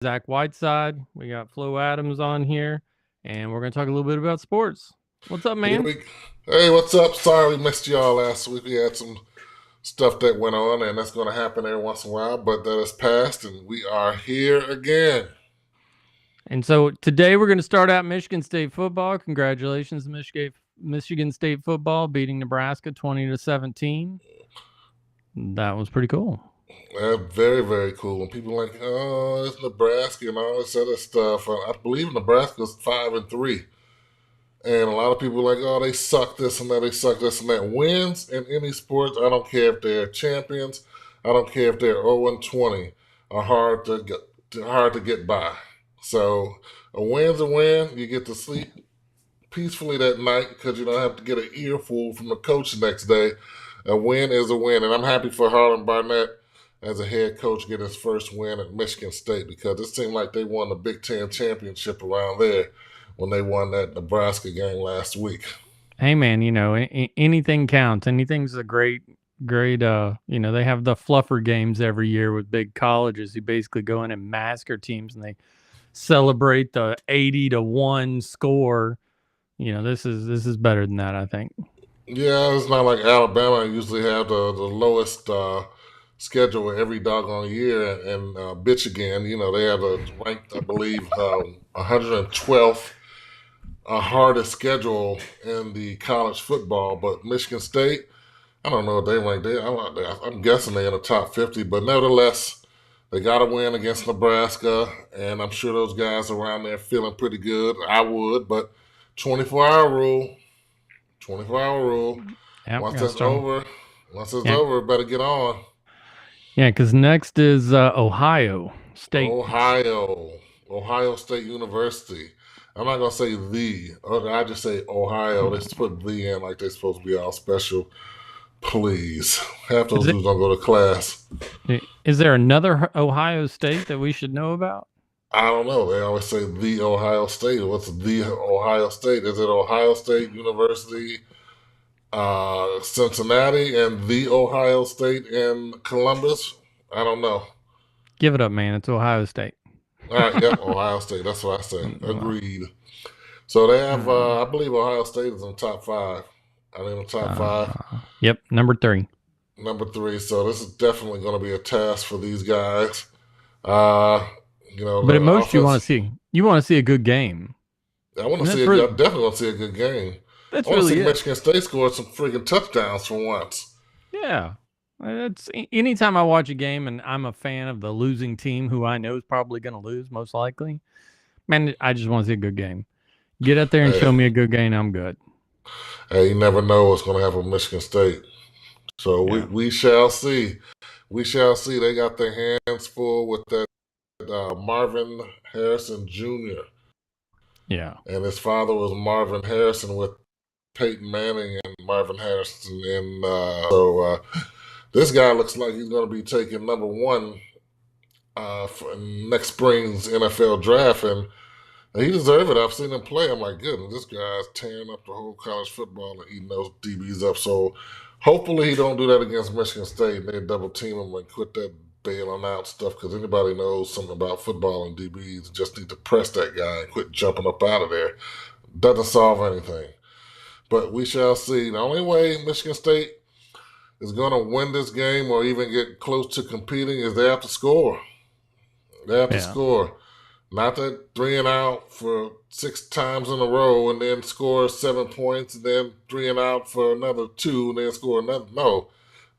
Zach Whiteside. We got Flo Adams on here, and we're going to talk a little bit about sports. What's up, Here man? we, hey, what's up? Sorry we missed y'all last week. We had some stuff that went on, and that's going to happen every once in a while, but that has passed, and we are here again. And so today we're going to start out Michigan State football. Congratulations, Michigan State football beating Nebraska 20-17. That was pretty cool. That's very, very cool. And people are like, oh, it's Nebraska and all this other stuff. I believe Nebraska's 5-3. And a lot of people are like, oh, they suck this and that, they suck this and that. Wins in any sports, I don't care if they're champions, I don't care if they're 0-20, are hard to get by. So a win's a win. You get to sleep peacefully that night because you don't have to get an earful from the coach the next day. A win is a win. And I'm happy for Harlan Barnett as a head coach get his first win at Michigan State because it seemed like they won the Big Ten championship around there when they won that Nebraska game last week. Hey, man, anything counts. Anything's a great, they have the fluffer games every year with big colleges. You basically go in and massacre teams and they celebrate the 80-1 score. This is better than that, I think. Yeah, it's not like Alabama usually have the lowest schedule every doggone year and bitch again. They have a ranked, I believe, 112th hardest schedule in the college football. But Michigan State, I don't know if they rank there. I'm guessing they're in the top 50, but nevertheless, they got a win against Nebraska, and I'm sure those guys around there feeling pretty good. I would, but 24-hour rule. 24-hour rule. Yep, Once that's over, better get on. Yeah, because next is Ohio State. Ohio State University. I'm not gonna say the. I just say Ohio. They just put the in like they're supposed to be all special. Please, half those dudes don't go to class. Is there another Ohio State that we should know about? I don't know. They always say the Ohio State. What's the Ohio State? Is it Ohio State University, Cincinnati, and the Ohio State in Columbus? I don't know. Give it up, man. It's Ohio State. All right, yep, Ohio State. That's what I say. Agreed. So they have, I believe Ohio State is in the top 5. Are they in the top 5? Yep, number 3. Number 3. So this is definitely going to be a task for these guys. But at most, you want to see a good game. I want to see. I definitely want to see a good game. That's I want really to see Michigan State score some freaking touchdowns for once. Yeah, it's anytime I watch a game and I'm a fan of the losing team who I know is probably going to lose, most likely. Man, I just want to see a good game. Get out there and show me a good game. I'm good. Hey, you never know what's going to happen with Michigan State. So we shall see. We shall see. They got their hands full with that Marvin Harrison Jr. Yeah. And his father was Marvin Harrison with Peyton Manning and Marvin Harrison. And so this guy looks like he's going to be taking number 1 for next spring's NFL draft. And he deserves it. I've seen him play. I'm like, goodness, this guy's tearing up the whole college football and eating those DBs up. So hopefully he don't do that against Michigan State. They double team him and quit that bailing out stuff because anybody knows something about football and DBs just need to press that guy and quit jumping up out of there. Doesn't solve anything. But we shall see. The only way Michigan State is going to win this game or even get close to competing is they have to score. They have to score. Not that 3 and out for 6 times in a row and then score 7 points and then 3 and out for another 2 and then score another. No,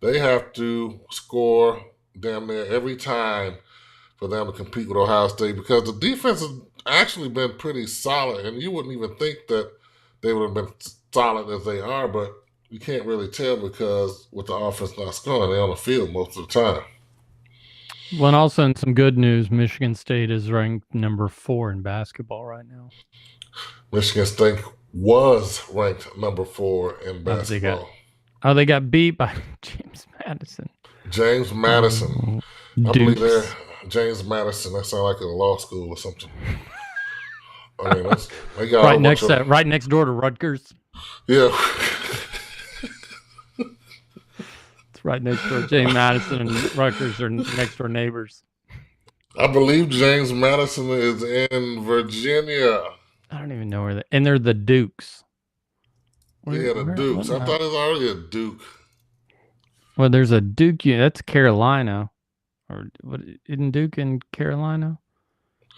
they have to score damn near every time for them to compete with Ohio State because the defense has actually been pretty solid, and you wouldn't even think that they would have been solid as they are, but you can't really tell because with the offense not scoring, they're on the field most of the time. Well, and also in some good news, Michigan State is ranked number 4 in basketball right now. Michigan State was ranked number 4 in basketball. They got beat by James Madison. James Madison. I believe they're James Madison. That sounds like a law school or something. I mean, they got right next door to Rutgers. Yeah. It's right next door. James Madison and Rutgers are next door neighbors. I believe James Madison is in Virginia. I don't even know where they. And they're the Dukes. Yeah, the What Dukes. in I the? thought it was already a Duke. Well, there's a Duke. That's Carolina, or what? Isn't Duke in Carolina?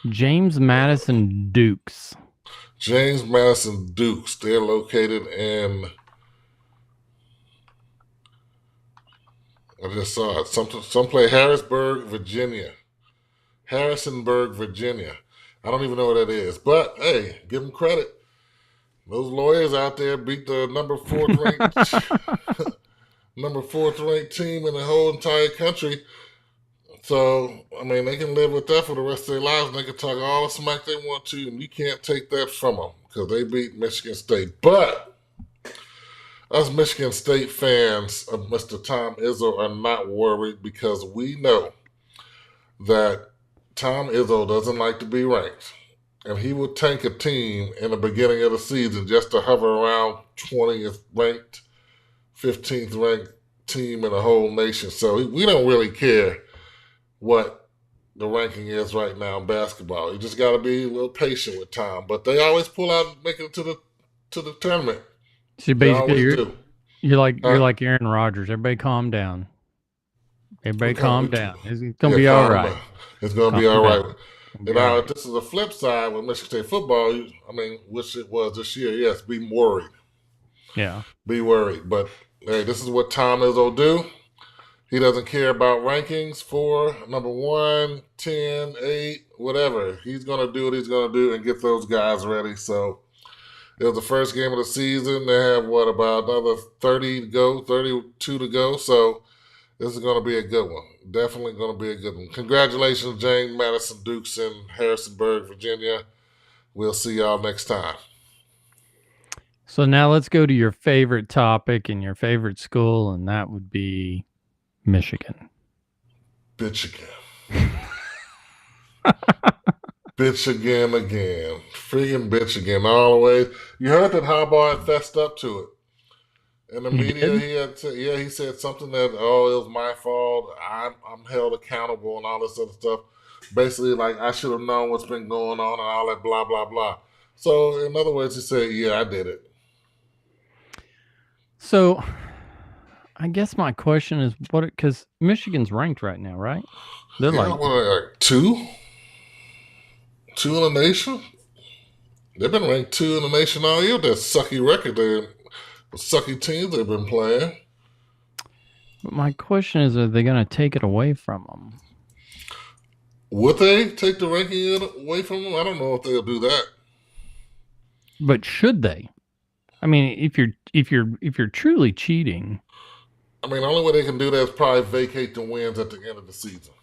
James Madison Dukes. James Madison Dukes. They're located in. I just saw it. Some play Harrisburg, Virginia. Harrisonburg, Virginia. I don't even know what that is, but hey, give them credit. Those lawyers out there beat the number fourth ranked team in the whole entire country. So I mean, they can live with that for the rest of their lives. And they can talk all the smack they want to, and you can't take that from them because they beat Michigan State. But us Michigan State fans of Mr. Tom Izzo are not worried because we know that Tom Izzo doesn't like to be ranked. And he would tank a team in the beginning of the season just to hover around 20th ranked, 15th ranked team in the whole nation. So we don't really care what the ranking is right now in basketball. You just got to be a little patient with Tom. But they always pull out and make it to the tournament. So They basically, always do. you're Huh? like Aaron Rodgers. Everybody, calm down. Everybody, We kind calm of, down. It's gonna yeah, be all calm right. down. It's going to Calm be all right. down. It'll And be all now, if right. this is the flip side with Michigan State football, I mean, which it was this year, yes, be worried. Yeah. Be worried. But hey, this is what Tom Izzo do. He doesn't care about rankings for number 1, 10, 8, whatever. He's going to do what he's going to do and get those guys ready. So it was the first game of the season. They have, what, about another 30 to go, 32 to go. So this is going to be a good one. Definitely going to be a good one. Congratulations, James Madison Dukes in Harrisonburg, Virginia. We'll see y'all next time. So now let's go to your favorite topic and your favorite school, and that would be Michigan. Bitch again. Bitch again. Freaking bitch again. All the way. You heard that Harbaugh had fessed up to it. In the You media, did? he said something that, oh, it was my fault. I'm held accountable and all this other stuff. Basically, like, I should have known what's been going on and all that blah, blah, blah. So, in other words, he said, yeah, I did it. So I guess my question is what? Because Michigan's ranked right now, right? They're Yeah, like, what, like two? Two in the nation? They've been ranked two in the nation all year with that sucky record, the sucky teams they've been playing. but my question is, are they going to take it away from them? Would they take the ranking away from them? I don't know if they'll do that. But should they? I mean, if you're truly cheating, I mean, the only way they can do that is probably vacate the wins at the end of the season.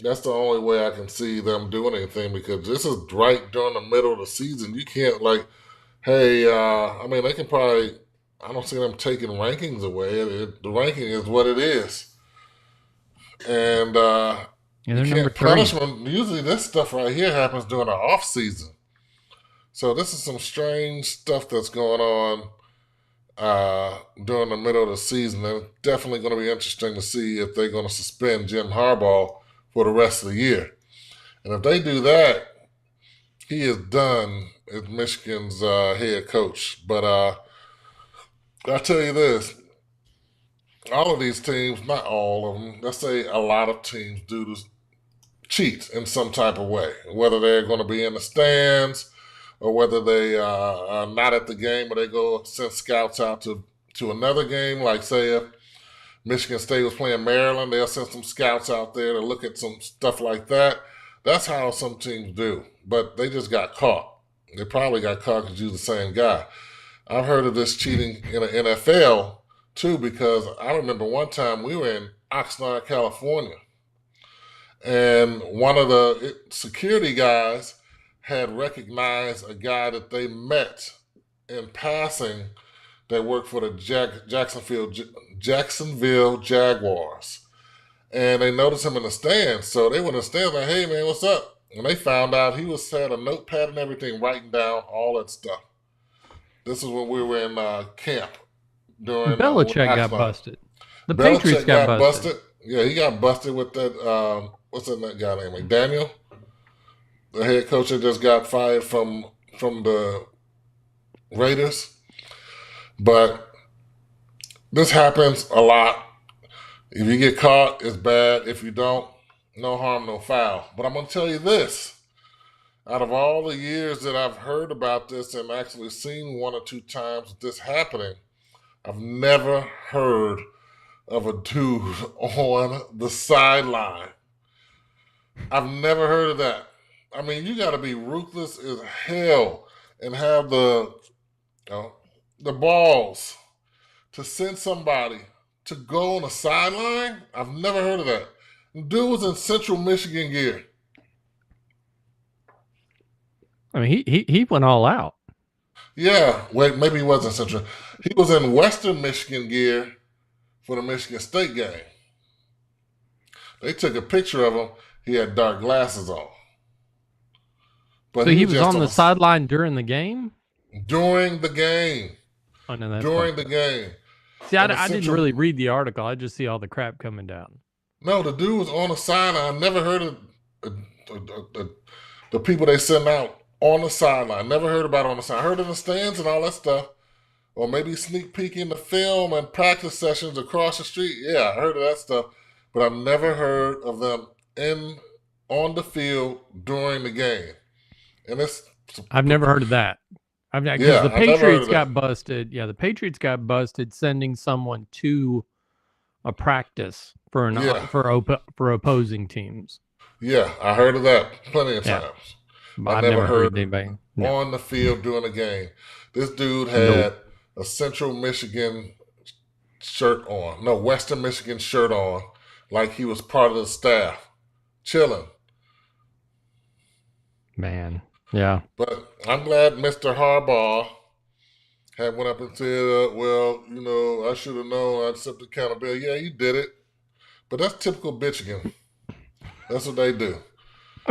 That's the only way I can see them doing anything because this is right during the middle of the season. You can't like, hey, I mean, they can probably. I don't see them taking rankings away. The ranking is what it is, and yeah, you they're number can't three. punish them. Usually, this stuff right here happens during the off season. So this is some strange stuff that's going on during the middle of the season. And it's definitely going to be interesting to see if they're going to suspend Jim Harbaugh for the rest of the year. And if they do that, he is done as Michigan's head coach. But I'll tell you this: all of these teams, not all of them, let's say a lot of teams do this, cheat in some type of way, whether they're going to be in the stands or whether they are not at the game, or they go send scouts out to another game. Like say if Michigan State was playing Maryland, they'll send some scouts out there to look at some stuff like that. That's how some teams do. But they just got caught. They probably got caught because you're the same guy. I've heard of this cheating in the NFL too because I remember one time we were in Oxnard, California, and one of the security guys had recognized a guy that they met in passing that worked for the Jacksonville Jaguars. And they noticed him in the stands. So they went in the stands like, hey, man, what's up? And they found out he had a notepad and everything, writing down all that stuff. This is when we were in camp during Belichick got Oxnard. busted. The Patriots Belichick got got busted. busted. Yeah, he got busted with that. what's that guy name? McDaniel, the head coach that just got fired from the Raiders. But this happens a lot. If you get caught, it's bad. If you don't, no harm, no foul. But I'm gonna tell you this: out of all the years that I've heard about this and actually seen one or two times this happening, I've never heard of a dude on the sideline. I've never heard of that. I mean, you got to be ruthless as hell and have you know, the balls to send somebody to go on the sideline. I've never heard of that. Dude was in Central Michigan gear. I mean, he went all out. Yeah, wait, maybe he wasn't Central. He was in Western Michigan gear for the Michigan State game. They took a picture of him. He had dark glasses on. But so he was on the sideline during the game? During the game. Oh, no, that's during the game. See, I didn't really read the article. I just see all the crap coming down. No, the dude was on the sideline. I never heard of the people they send out on the sideline. Never heard about it on the side. I heard in the stands and all that stuff. Or maybe sneak peeking the film and practice sessions across the street. Yeah, I heard of that stuff. But I've never heard of them on the field during the game. And I've never heard of that. Because the Patriots got busted. Yeah, the Patriots got busted sending someone to a practice for opposing teams. Yeah, I heard of that plenty of times. I've never heard anybody on the field during the game. This dude had a Central Michigan shirt on. No, Western Michigan shirt on, like he was part of the staff, chilling. Man, yeah. But I'm glad Mr. Harbaugh had went up and said, well, you know, I should have known. I accept accountability. Yeah, you did it. But that's typical Michigan. That's what they do.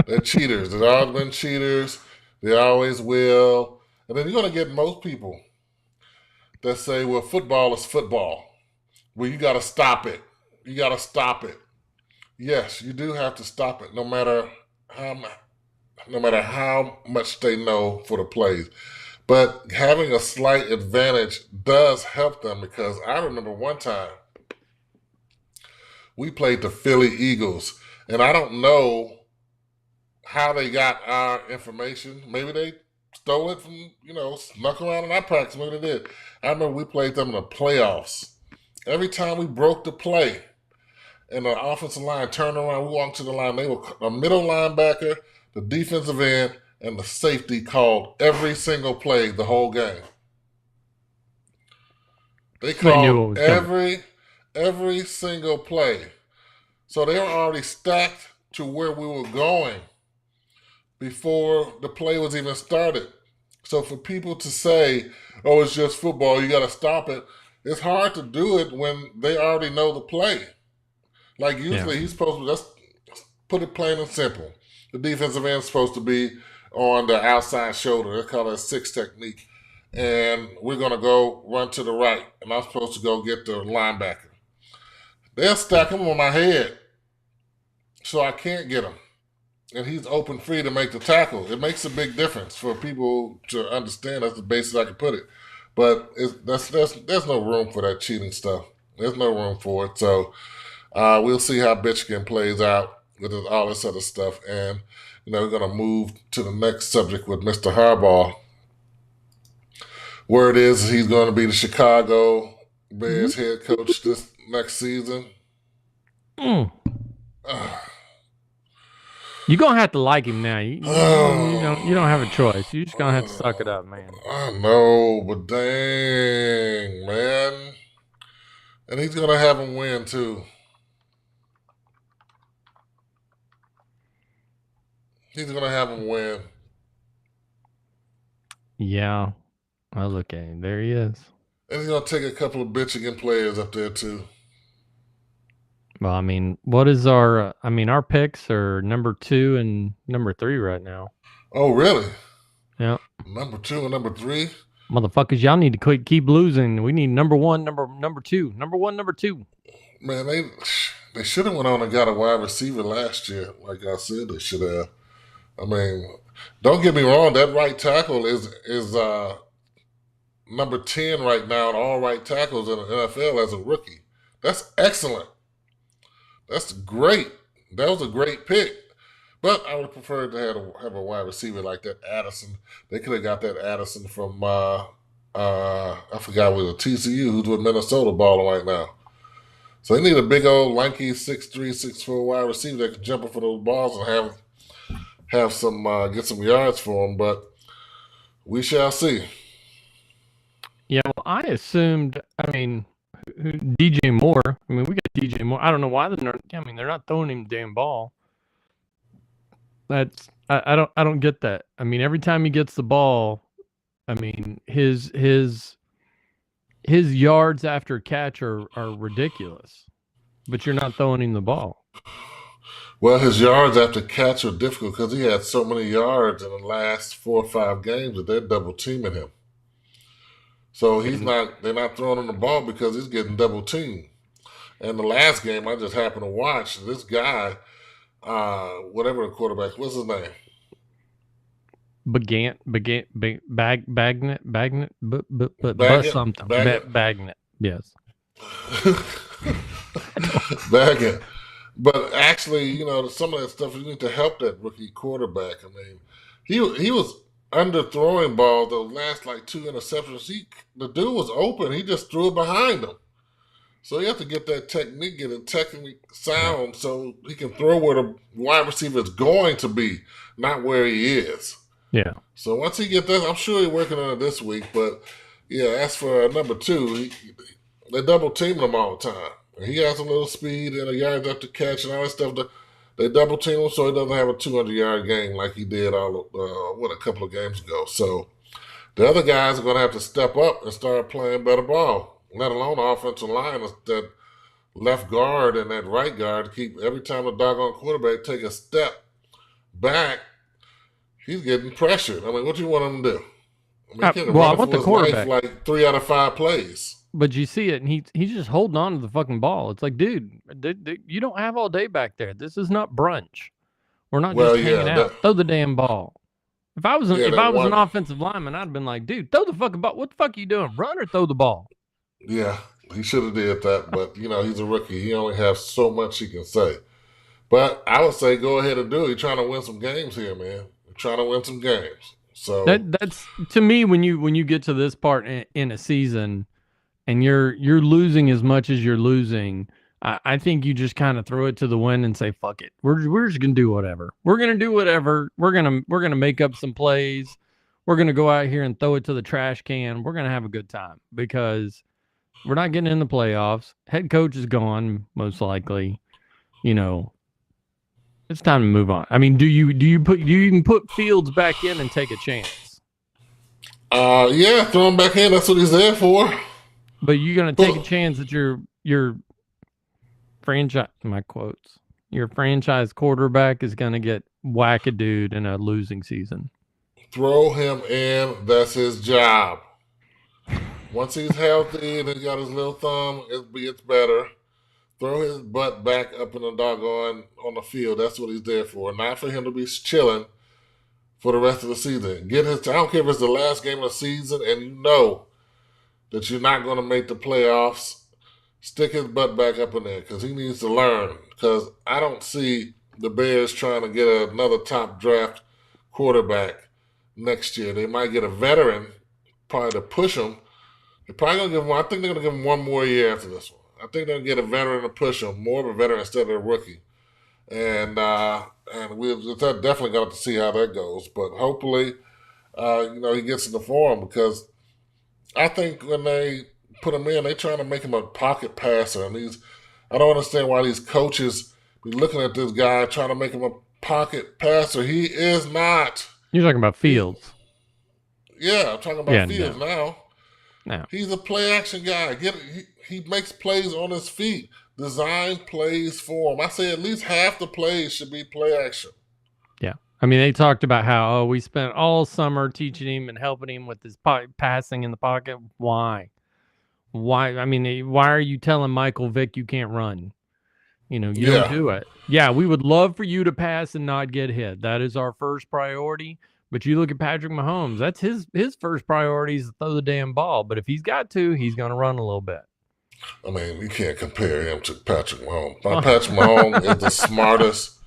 They're cheaters. They've always been cheaters. They always will. And then you're going to get most people that say, well, football is football. Well, you got to stop it. You got to stop it. Yes, you do have to stop it, no matter how much they know for the plays. But having a slight advantage does help them, because I remember one time we played the Philly Eagles, and I don't know how they got our information. Maybe they stole it from, snuck around in our practice. Maybe they did. I remember we played them in the playoffs. Every time we broke the play and the offensive line turned around, we walked to the line. They were a middle linebacker, the defensive end, and the safety called every single play the whole game. They called every single play. So they were already stacked to where we were going before the play was even started. So for people to say, oh, it's just football, you got to stop it, it's hard to do it when they already know the play. Like usually he's supposed to, let's put it plain and simple. The defensive end is supposed to be on the outside shoulder. They call it a 6 technique. And we're going to go run to the right. And I'm supposed to go get the linebacker. They'll stack him on my head so I can't get him. And he's open free to make the tackle. It makes a big difference for people to understand. That's the basis I can put it. But there's no room for that cheating stuff. There's no room for it. So we'll see how Michigan plays out with all this other stuff. And, we're going to move to the next subject with Mr. Harbaugh. Word is he's going to be the Chicago Bears head coach this next season. You're going to have to like him now. You don't have a choice. You're just going to have to suck it up, man. I know, but dang, man. And he's going to have him win, too. He's going to have him win. Yeah. I look at him. There he is. And he's going to take a couple of Michigan players up there, too. Well, I mean, what is our picks are number 2 and number 3 right now. Oh, really? Yeah. Number 2 and number 3? Motherfuckers, y'all need to keep losing. We need number 1, number 2. Number 1, number 2. Man, They should have went on and got a wide receiver last year, like I said they should have. I mean, don't get me wrong, that right tackle is number 10 right now in all right tackles in the NFL as a rookie. That's excellent. That's great. That was a great pick. But I would have preferred to have a wide receiver like that Addison. They could have got that Addison from I forgot with TCU, who's with Minnesota balling right now. So they need a big old lanky 6'3", 6'4" wide receiver that can jump up for those balls and have some get some yards for them. But we shall see. Yeah, well, I assumed. I mean, DJ Moore. I mean, we got DJ Moore. I don't know why they're not. I mean, they're not throwing him the damn ball. That's I don't get that. I mean, every time he gets the ball, I mean, his yards after catch are ridiculous. But you're not throwing him the ball. Well, his yards after catch are difficult because he had so many yards in the last 4 or 5 games that they're double teaming him. So they're not throwing him the ball because he's getting double teamed. And the last game I just happened to watch, this guy, whatever the quarterback, what's his name? Bagnet, something. Bagnet, yes. Baggett. But actually, some of that stuff you need to help that rookie quarterback. I mean, he was underthrowing balls those last like 2 interceptions. The dude was open. He just threw it behind him. So you have to get that technique, get it technically sound, so he can throw where the wide receiver is going to be, not where he is. Yeah. So once he gets that, I'm sure he's working on it this week. But yeah, as for number 2, they double team him all the time. He has a little speed and a yard after catch and all that stuff. They double team him so he doesn't have a 200-yard game like he did a couple of games ago. So the other guys are going to have to step up and start playing better ball, let alone the offensive line, that left guard and that right guard keep every time the doggone quarterback take a step back, he's getting pressured. I mean, what do you want him to do? I mean, I want the quarterback like 3 out of 5 plays. But you see it, and he's just holding on to the fucking ball. It's like, dude, you don't have all day back there. This is not brunch. We're not just hanging out. Throw the damn ball. If I was an offensive lineman, I'd have been like, dude, throw the fucking ball. What the fuck are you doing? Run or throw the ball? Yeah, he should have did that, but he's a rookie. He only has so much he can say. But I would say go ahead and do it. You're trying to win some games here, man. You're trying to win some games. So that's to me when you get to this part in a season. And you're losing as much as you're losing, I think you just kind of throw it to the wind and say, fuck it. We're just gonna do whatever. We're gonna do whatever. We're gonna make up some plays. We're gonna go out here and throw it to the trash can. We're gonna have a good time because we're not getting in the playoffs. Head coach is gone, most likely. It's time to move on. I mean, do you even put Fields back in and take a chance? Yeah, throw him back in. That's what he's there for. But you're going to take a chance that your franchise, my quotes, your franchise quarterback is going to get whack-a-dude in a losing season. Throw him in. That's his job. Once he's healthy and he's got his little thumb, it's better. Throw his butt back up in the doggone on the field. That's what he's there for. Not for him to be chilling for the rest of the season. I don't care if it's the last game of the season and that you're not going to make the playoffs, stick his butt back up in there because he needs to learn. Because I don't see the Bears trying to get another top draft quarterback next year. They might get a veteran probably to push him. They're probably going to give him, I think they're going to give him one more year after this one. I think they're going to get a veteran to push him, more of a veteran instead of a rookie. And we're definitely going to see how that goes. But hopefully, he gets in the form because I think when they put him in, they're trying to make him a pocket passer. And I don't understand why these coaches be looking at this guy trying to make him a pocket passer. He is not. You're talking about Fields. I'm talking about Fields now. No. He's a play action guy. He makes plays on his feet. Design plays for him. I say at least half the plays should be play action. Yeah. I mean, they talked about how, we spent all summer teaching him and helping him with his passing in the pocket. Why? I mean, why are you telling Michael Vick you can't run? You don't Yeah. do it. Yeah, we would love for you to pass and not get hit. That is our first priority. But you look at Patrick Mahomes, that's his first priority is to throw the damn ball. But if he's got to, he's going to run a little bit. I mean, you can't compare him to Patrick Mahomes. Patrick Mahomes is the smartest.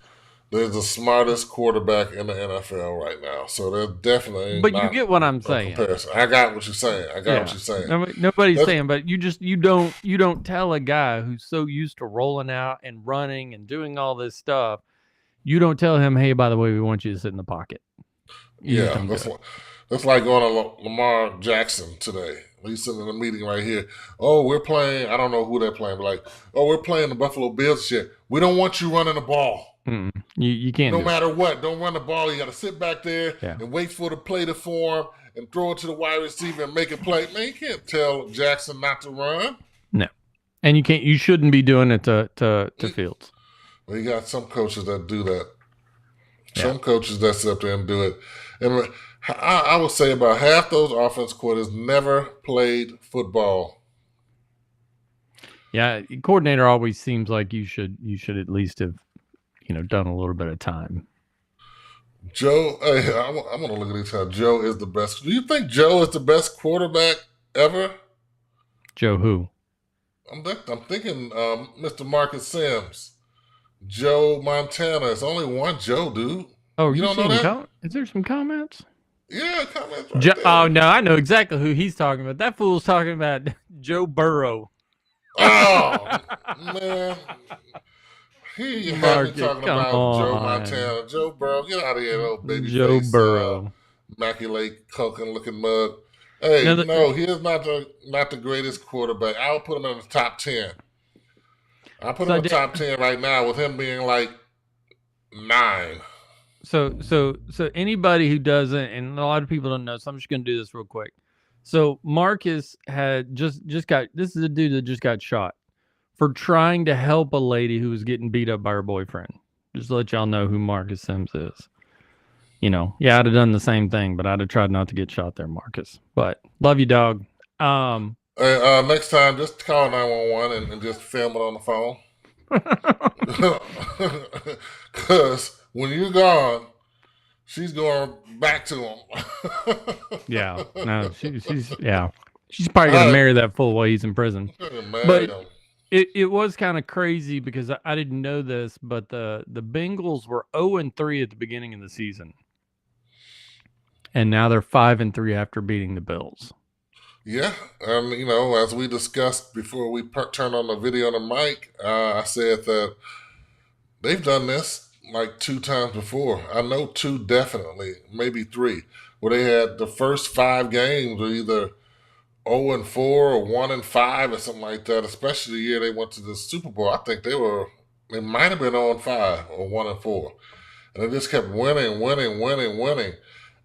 There's the smartest quarterback in the NFL right now. So there's definitely But you not get what I'm no saying. comparison. I got what you're saying. I got what Yeah. you're saying. Nobody's That's, saying, but you don't tell a guy who's so used to rolling out and running and doing all this stuff. You don't tell him, hey, by the way, we want you to sit in the pocket. You just yeah, don't do it. that's like going to Lamar Jackson today. He's sitting in a meeting right here. Oh, we're playing. I don't know who they're playing, but like, oh, we're playing the Buffalo Bills shit. We don't want you running the ball. You can't. No do matter it. what, don't run the ball. You got to sit back there Yeah. and wait for the play to form and throw it to the wide receiver and make a play. Man, you can't tell Jackson not to run. No, and you can't. You shouldn't be doing it to Fields. Well, you got some coaches that do that. Yeah. Some coaches that sit up there and do it. And I would say about half those offense coordinators never played football. Yeah, coordinator always seems like you should at least have done a little bit of time. Joe, hey, I'm going to look at this how Joe is the best. Do you think Joe is the best quarterback ever? Joe who? I'm thinking Mr. Marcus Sims. Joe Montana. It's only one Joe, dude. Oh, you don't know that? Is there some comments? Yeah, comments right there. Oh, no, I know exactly who he's talking about. That fool's talking about Joe Burrow. Oh, man. He had me talking about Joe Montana. Joe Burrow, get out of here, old baby Joe face, Burrow. immaculate, looking mug. Hey, no, he is not the greatest quarterback. I'll put him in the top 10. I'll put him in the top 10 right now with him being like 9. So anybody who doesn't, and a lot of people don't know, so I'm just going to do this real quick. So Marcus had just got, this is a dude that just got shot for trying to help a lady who was getting beat up by her boyfriend. Just to let y'all know who Marcus Sims is. Yeah, I'd have done the same thing, but I'd have tried not to get shot there, Marcus. But love you, dog. Hey, next time, just call 911 and just film it on the phone. Because when you're gone, she's going back to him. Yeah, no, she's probably gonna marry that fool while he's in prison. But it was kind of crazy because I didn't know this, but the Bengals were 0-3 at the beginning of the season, and now they're 5-3 after beating the Bills. Yeah, and as we discussed before we turned on the video and the mic, I said that they've done this like 2 times before. I know 2 definitely, maybe 3, where they had the first 5 games were either 0-4 or 1-5 or something like that. Especially the year they went to the Super Bowl, I think they might have been 0-5 or 1-4, and they just kept winning,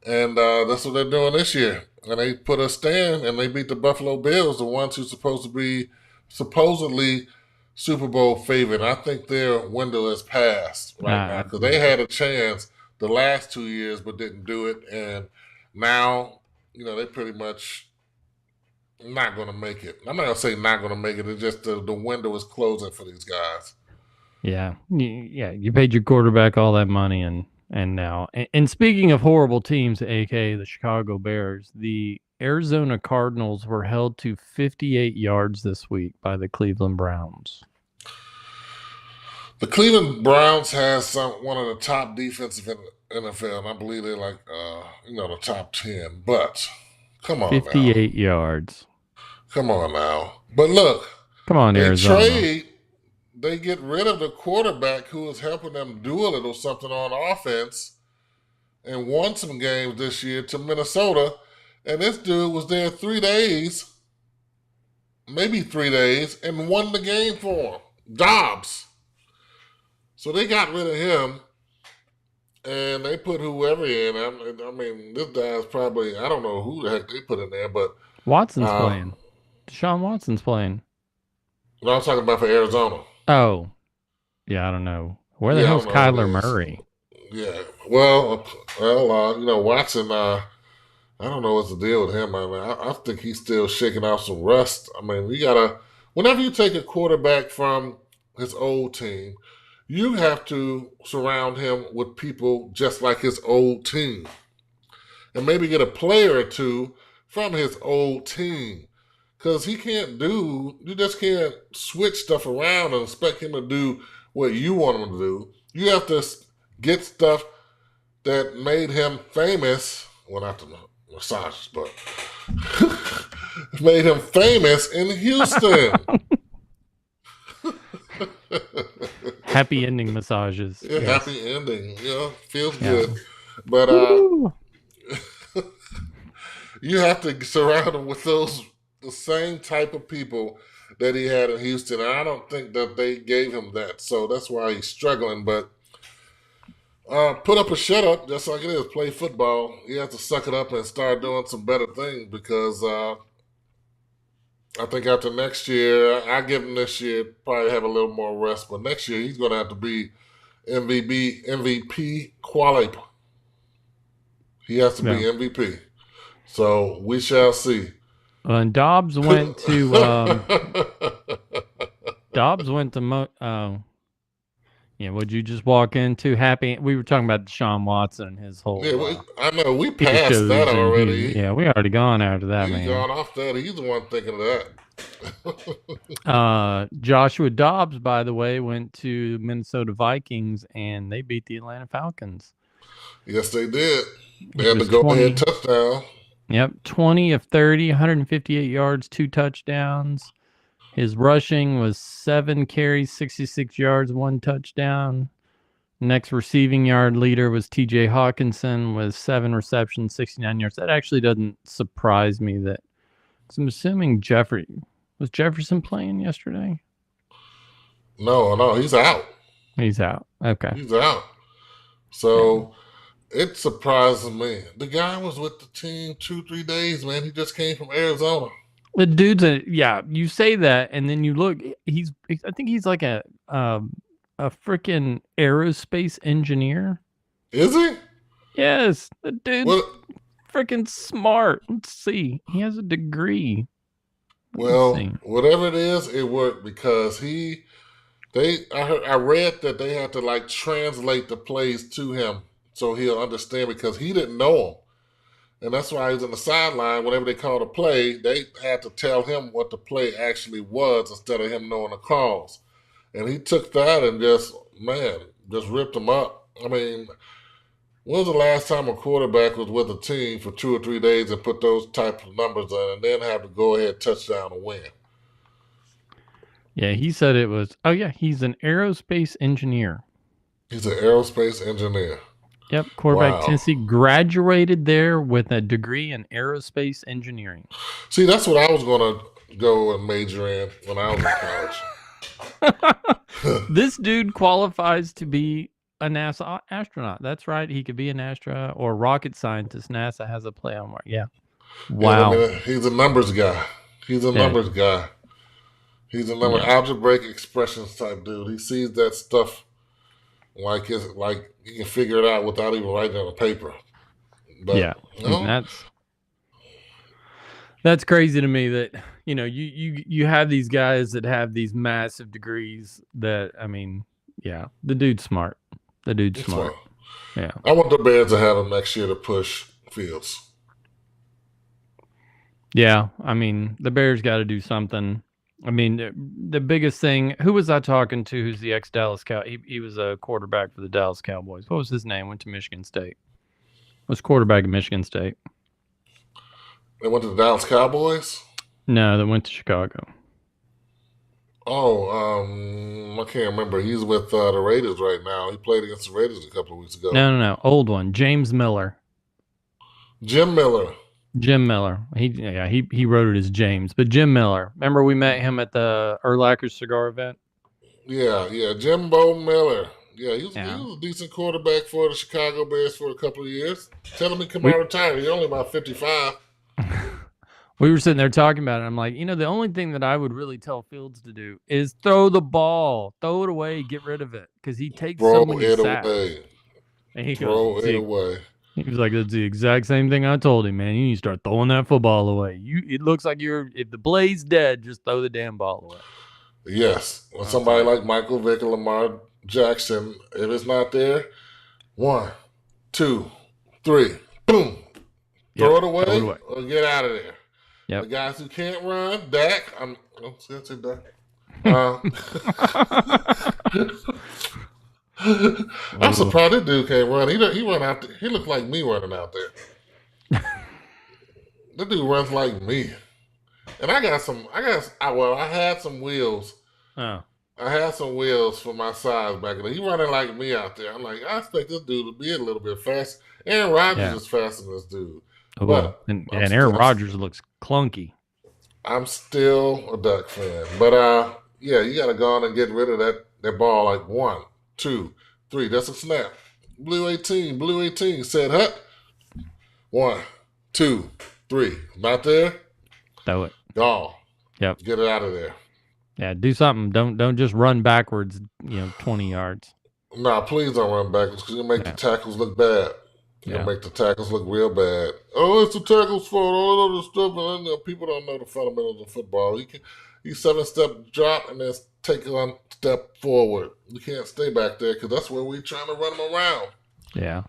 and that's what they're doing this year. And they put a stand and they beat the Buffalo Bills, the ones who's supposed to be supposedly Super Bowl favorite. I think their window has passed right now because they had a chance the last 2 years but didn't do it, and now they pretty much not going to make it. I'm not going to say not going to make it. It's just the window is closing for these guys. Yeah. You paid your quarterback all that money, and now, and speaking of horrible teams, aka the Chicago Bears, the Arizona Cardinals were held to 58 yards this week by the Cleveland Browns. The Cleveland Browns has one of the top defensive in the NFL, and I believe they're like the top 10. But come on, 58 yards. Come on now. But look, come on, Arizona. They get rid of the quarterback who was helping them do a little something on offense and won some games this year to Minnesota. And this dude was there 3 days, maybe 3 days, and won the game for him. Dobbs. So they got rid of him, and they put whoever in. I mean, this guy's probably, I don't know who the heck they put in there, but Watson's playing. Deshaun Watson's playing. No, I'm talking about for Arizona. Oh. Yeah, I don't know. Where the hell's Kyler Murray? Yeah. Well, Watson, I don't know what's the deal with him. I mean, I think he's still shaking off some rust. I mean, whenever you take a quarterback from his old team, you have to surround him with people just like his old team. And maybe get a player or two from his old team. Because you just can't switch stuff around and expect him to do what you want him to do. You have to get stuff that made him famous. Well, not the massages, but made him famous in Houston. Happy ending massages. Yeah, yes. Happy ending. Feels good. But you have to surround him with the same type of people that he had in Houston. And I don't think that they gave him that. So that's why he's struggling. But put up or shut up, just like it is. Play football. You have to suck it up and start doing some better things because I think after next year, I give him this year, probably have a little more rest. But next year, he's going to have to be MVP quality. He has to be MVP. So we shall see. And Dobbs went to would you just walk into happy? We were talking about Deshaun Watson and his whole. I know we passed that already. We already gone after that, He's man. gone off that. He's the one thinking of that. Joshua Dobbs, by the way, went to Minnesota Vikings and they beat the Atlanta Falcons. Yes, they did. They had the go-ahead touchdown. Yep, 20 of 30, 158 yards, 2 touchdowns. His rushing was 7 carries, 66 yards, 1 touchdown. Next receiving yard leader was T.J. Hawkinson with 7 receptions, 69 yards. That actually doesn't surprise me. So I'm assuming was Jefferson playing yesterday? No, he's out. He's out. Okay. He's out. So it surprises me. The guy was with the team 2-3 days, man. He just came from Arizona. The dude's you say that, and then you look. I think he's like a freaking aerospace engineer. Is he? Yes, the dude's freaking smart. Let's see. He has a degree. Whatever it is, it worked because I read that they had to translate the plays to him so he'll understand because he didn't know them. And that's why he was on the sideline. Whenever they called a play, they had to tell him what the play actually was instead of him knowing the calls. And he took that and just ripped them up. I mean, when was the last time a quarterback was with a team for 2 or 3 days and put those type of numbers in and then have to go ahead touchdown and win? Yeah, he said it was. Oh, yeah, he's an aerospace engineer. He's an aerospace engineer. Yep, quarterback Tennessee, graduated there with a degree in aerospace engineering. See, that's what I was going to go and major in when I was in college. This dude qualifies to be a NASA astronaut. That's right. He could be an astronaut or rocket scientist. NASA has a play on work. Yeah. Wow. Yeah, he's a numbers guy. He's a algebraic expressions type dude. He sees that stuff like he can figure it out without even writing it on a paper. But, that's crazy to me that you have these guys that have these massive degrees that the dude's smart. He's smart. Yeah. I want the Bears to have him next year to push Fields. Yeah, the Bears got to do something. The biggest thing, who was I talking to who's the ex-Dallas Cowboys? He was a quarterback for the Dallas Cowboys. What was his name? Went to Michigan State. Was quarterback at Michigan State. They went to the Dallas Cowboys? No, they went to Chicago. Oh, I can't remember. He's with the Raiders right now. He played against the Raiders a couple of weeks ago. No. Old one. James Miller. Jim Miller. He wrote it as James, but Jim Miller. Remember we met him at the Urlacher cigar event? Yeah, Jimbo Miller. Yeah, he was a decent quarterback for the Chicago Bears for a couple of years. Tell him to come out retired. He's only about 55. We were sitting there talking about it. I'm like, the only thing that I would really tell Fields to do is throw the ball, throw it away, get rid of it, because he takes so many sacks. And he goes, throw it away. He was like, that's the exact same thing I told him, man. You need to start throwing that football away. It looks like if the blade's dead, just throw the damn ball away. Yes. When somebody Okay. like Michael Vick or Lamar Jackson, if it's not there, 1, 2, 3, boom, Yep. throw it Throw it away away. or get out of there. The Yep. guys who can't run, Dak, that's it, Dak. Uh, I'm Oh. surprised this dude can't run. He run out there. He looked like me running out there. That dude runs like me. And I got some. I had some wheels. Oh. I had some wheels for my size back then. He running like me out there. I'm like, I expect this dude to be a little bit fast. Aaron Rodgers Yeah. is faster than this dude, Oh. but And I'm Aaron still Rodgers looks clunky. I'm still a Duck fan. But yeah, you got to go on and get rid of that ball. Like 1, 2, 3. That's a snap. Blue 18. Blue 18. Said hut. 1, 2, 3. Not there. Throw it. Gone. Yep. Get it out of there. Yeah. Do something. Don't just run backwards. 20 yards. Nah, please don't run backwards because you'll make the Yeah. tackles look bad. You'll Yeah. make the tackles look real bad. Oh, it's the tackle's fault. All of this stuff. And people don't know the fundamentals of football. You 7-step drop and then take 1 step forward. You can't stay back there because that's where we're trying to run them around. Yeah.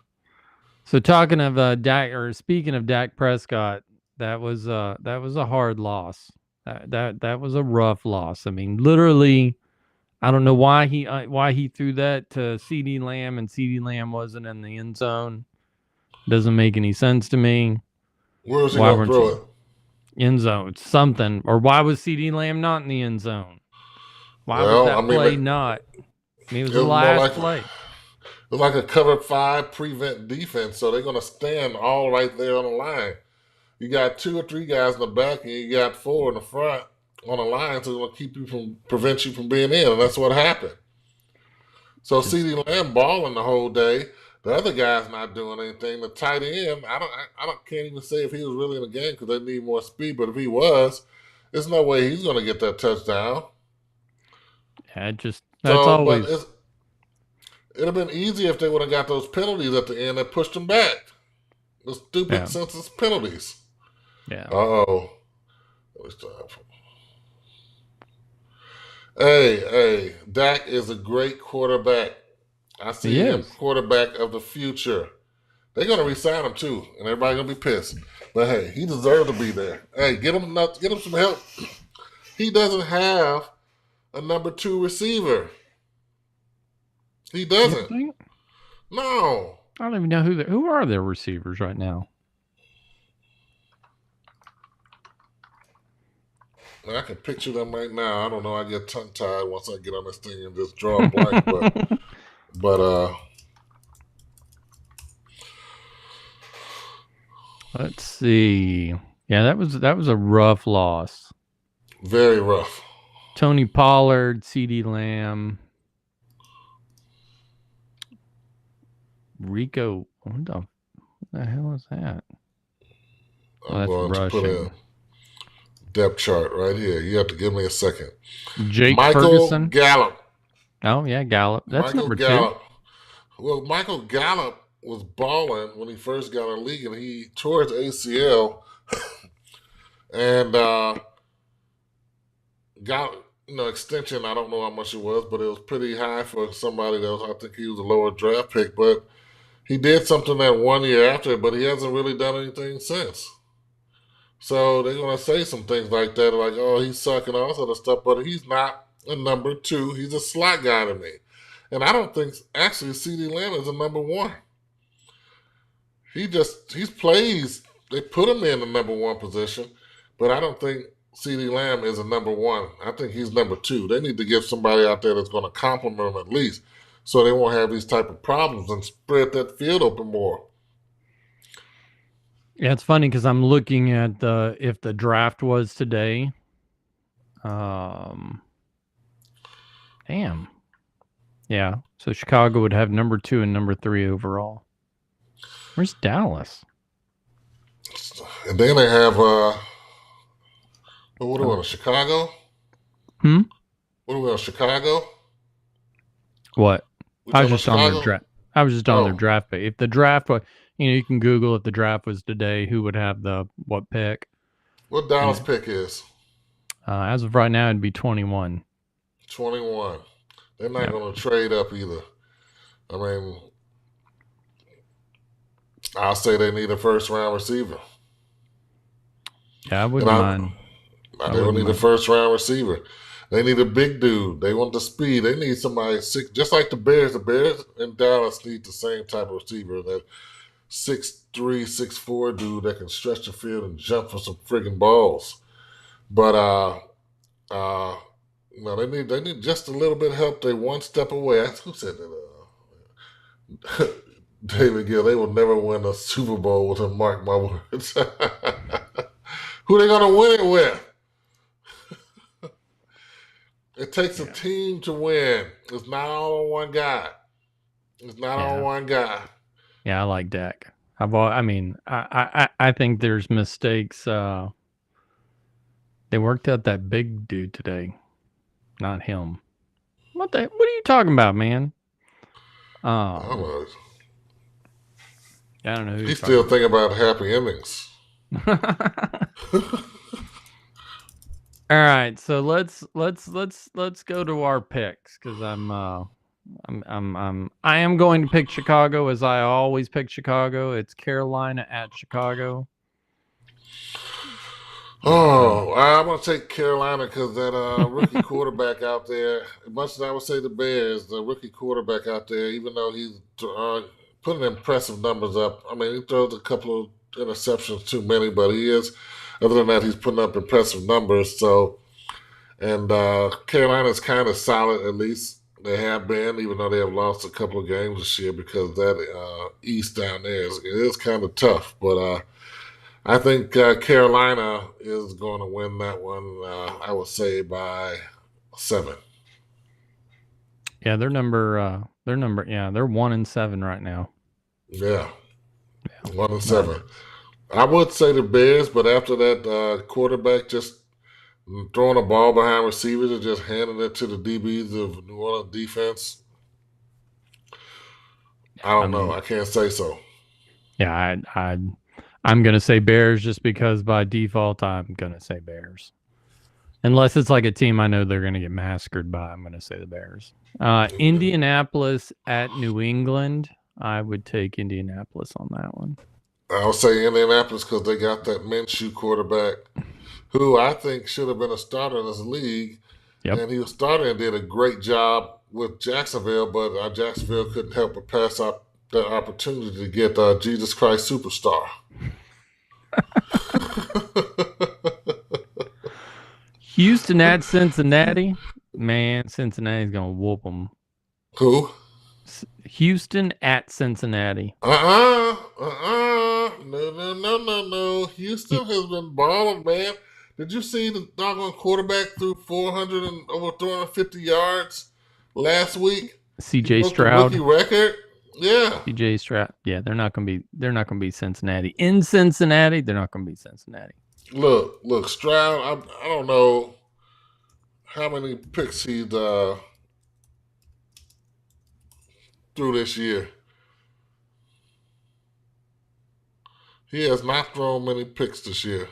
So talking of Dak, or speaking of Dak Prescott, that was a hard loss. That was a rough loss. I mean, literally, I don't know why he threw that to CD Lamb and CD Lamb wasn't in the end zone. Doesn't make any sense to me. Where is he Why going to weren't throw you it? end zone? Something, or why was CD Lamb not in the end zone? Why was Well, I that mean, play not? I mean, it was it the was more last like play. it's like a cover 5 prevent defense, so they're going to stand all right there on the line. You got 2 or 3 guys in the back, and you got 4 in the front on the line, so it's going to prevent you from being in, and that's what happened. So Just CeeDee Lamb balling the whole day. The other guy's not doing anything. The tight end, can't even say if he was really in the game because they need more speed. But if he was, there's no way he's going to get that touchdown. yeah, that's So, but always it'd have been easy if they would have got those penalties at the end that pushed them back. The stupid yeah, senseless penalties. yeah. Uh-oh. Hey, Dak is a great quarterback. I He see him is. quarterback of the future. They're gonna resign him too, and everybody's gonna be pissed. But hey, he deserves to be there. Hey, get him some help. He doesn't have a number 2 receiver. He You doesn't. think? No. I don't even know who are their receivers right now. I can picture them right now. I don't know. I get tongue tied once I get on this thing and just draw a blank. but Let's see. Yeah, that was a rough loss. very rough. Tony Pollard, CD Lamb, Rico. What the hell is that? I'm That's going to put rushing. a depth chart right here. You have to give me a second. Jake Michael Ferguson. Gallup. Oh yeah, Gallup. That's Michael number Gallup. Well, Michael Gallup was balling when he first got in the league, and he tore his ACL and got extension. I don't know how much it was, but it was pretty high for somebody that was. I think he was a lower draft pick, but he did something that 1 year after, but he hasn't really done anything since. So they're gonna say some things like that, like, "Oh, he's sucking," all this other stuff, but he's not a number 2. He's a slot guy to me, and I don't think actually CeeDee Lamb is a number 1. He plays. They put him in the number 1 position, but I don't think CeeDee Lamb is a number 1. I think he's number 2. They need to give somebody out there that's going to complement him at least, so they won't have these type of problems and spread that field open more. Yeah, it's funny because I'm looking at if the draft was today. Damn. Yeah. So Chicago would have number 2 and number 3 overall. Where's Dallas? And then they have what are we on, Chicago? What are we on, Chicago? What? I was just on their Chicago? draft. I was just on their draft page. If the draft was, you can Google if the draft was today, who would have what pick? What Dallas pick is? As of right now, it'd be 21. 21. They're not Yeah, going to trade up either. I mean, I'll say they need a first round receiver. yeah, I And wouldn't I, mind. I they will wouldn't need a mind. first round receiver. They need a big dude. They want the speed. They need somebody six, just like the Bears. The Bears in Dallas need the same type of receiver. That 6'3", 6'4" dude that can stretch the field and jump for some friggin' balls. But uh, no, they need just a little bit of help. They one step away. Who said that? David Gill. They will never win a Super Bowl with him. Mark my words. Who they gonna win it with? It takes a Yeah, team to win. It's not all on one guy. It's not on yeah, one guy. yeah. I like Dak. I mean, I think there's mistakes. They worked out that big dude today, not him. What are you talking about, man? I don't Um, know. I don't know who you're He's still talking thinking about happy endings. about. All right, so let's go to our picks because I am going to pick Chicago as I always pick Chicago. It's Carolina at Chicago. Oh, I'm gonna take Carolina because that rookie quarterback out there. As much as I would say the Bears, the rookie quarterback out there, even though he's putting impressive numbers up. I mean, he throws a couple of interceptions too many, but he is. Other than that, he's putting up impressive numbers. So, and Carolina's kind of solid at least. They have been, even though they have lost a couple of games this year because that East down there is kind of tough. But I think Carolina is going to win that one. I would say by 7. Yeah, yeah, they're 1-7 right now. Yeah, Yeah, 1-7. but I would say the Bears, but after that quarterback just throwing a ball behind receivers and just handing it to the DBs of New Orleans defense, I I don't know. mean, I can't say so. yeah, I'm gonna say Bears just because by default I'm gonna say Bears. Unless it's like a team I know they're gonna get massacred by, I'm gonna say the Bears. Indianapolis at New England. I would take Indianapolis on that one. I'll say Indianapolis because they got that Minshew quarterback who I think should have been a starter in this league. Yep. And he was starting and did a great job with Jacksonville, but Jacksonville couldn't help but pass up that opportunity to get Jesus Christ Superstar. Houston at Cincinnati. Man, Cincinnati's gonna whoop them. Who? Houston at Cincinnati. No, no, no, no, no. Houston has been balling, man. Did you see the doggone quarterback threw 400 and over 350 yards last week? He CJ broke the rookie Stroud. record. Yeah. CJ Stroud. Yeah, they're not gonna be Cincinnati. In Cincinnati, they're not gonna be Cincinnati. Look, Stroud. I don't know how many picks he threw this year. He has not thrown many picks this year.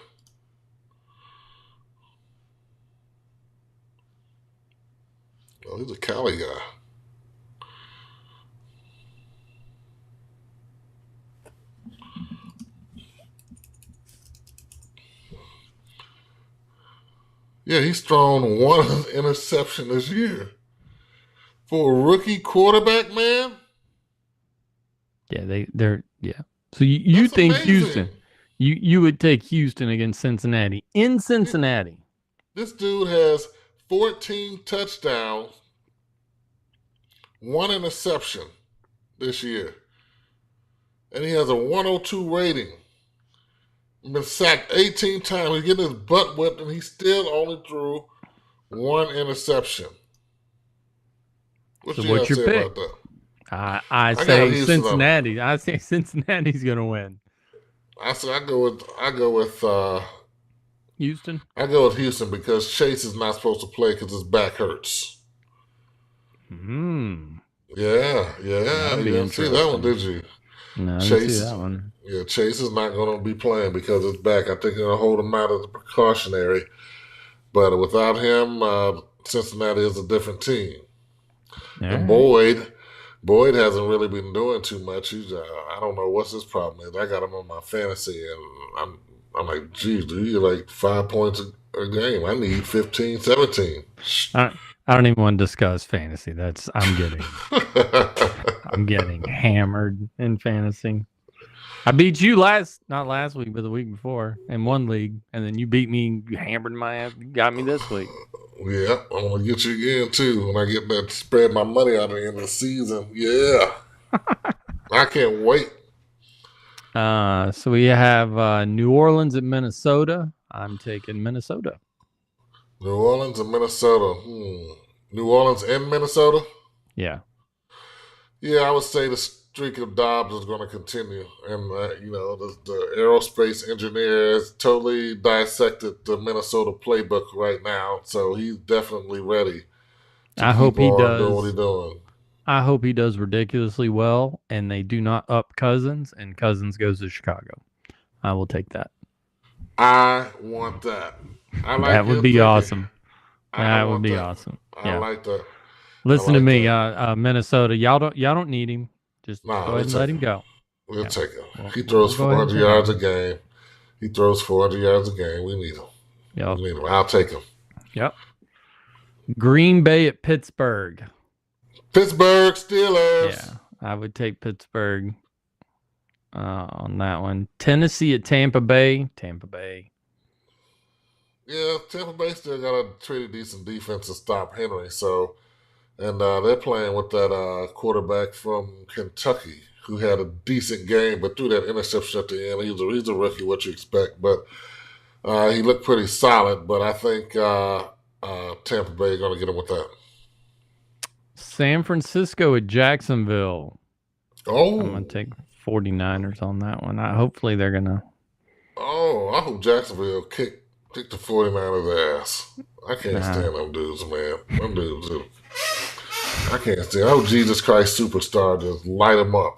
Oh, he's a Cali guy. Yeah, he's thrown one interception this year. For a rookie quarterback, man, Yeah, they're yeah. So you that's think amazing. Houston? You would take Houston against Cincinnati in Cincinnati. This dude has 14 touchdowns, one interception this year. And he has a 102 rating. Been sacked 18 times. He's getting his butt whipped, and he still only threw one interception. What So you got what's to your say pick? about that? I I got say Houston on it. Cincinnati. I say Cincinnati's gonna win. Houston. I go with Houston because Chase is not supposed to play because his back hurts. Hmm. Yeah. That'll You be didn't see that one, interesting. did you? No, I didn't see Chase, that one. yeah, Chase is not going to be playing because his back. I think they're going to hold him out as a precautionary. But without him, Cincinnati is a different team. All And right. Boyd hasn't really been doing too much. I don't know what's his problem is. I got him on my fantasy, and I'm like, geez, do you like 5 points a game? I need 15, 17. I, I don't even want to discuss fantasy. I'm getting hammered in fantasy. I beat you not last week, but the week before in one league, and then you beat me. You hammered my ass. You got me this week. Yeah, I'm gonna get you again too when I get that spread my money out at the end of the season. Yeah, I can't wait. So we have New Orleans at Minnesota. I'm taking Minnesota. New Orleans and Minnesota. New Orleans and Minnesota. Yeah. Yeah, I would say the streak of Dobbs is going to continue, and the aerospace engineer has totally dissected the Minnesota playbook right now, so he's definitely ready to I hope keep he on doing what does. he's doing. I hope he does ridiculously well, and they do not up Cousins, and Cousins goes to Chicago. I will take that. I want that. I like That would your be thinking. awesome. I That would want be that. awesome. I Yeah. like that. I Listen to like me, that. Minnesota. Y'all don't need him. Just Nah, go we'll ahead and take let him him. go. We'll Yeah. take him. He We'll throws go ahead and 400 take him. yards a game. He throws 400 yards a game. We need him. Yep. We need him. I'll take him. Yep. Green Bay at Pittsburgh. Pittsburgh Steelers. Yeah, I would take Pittsburgh on that one. Tennessee at Tampa Bay. Tampa Bay. Yeah, Tampa Bay still got a pretty decent defense to stop Henry. So, and they're playing with that quarterback from Kentucky who had a decent game, but threw that interception at the end. He's a rookie. What you expect? But he looked pretty solid. But I think Tampa Bay is going to get him with that. San Francisco at Jacksonville. Oh, I'm going to take 49ers on that one. Hopefully they're going to. Oh, I hope Jacksonville kick the 49ers ass. I can't stand them dudes, man. Them dudes, I can't stand. I hope Jesus Christ Superstar just light them up.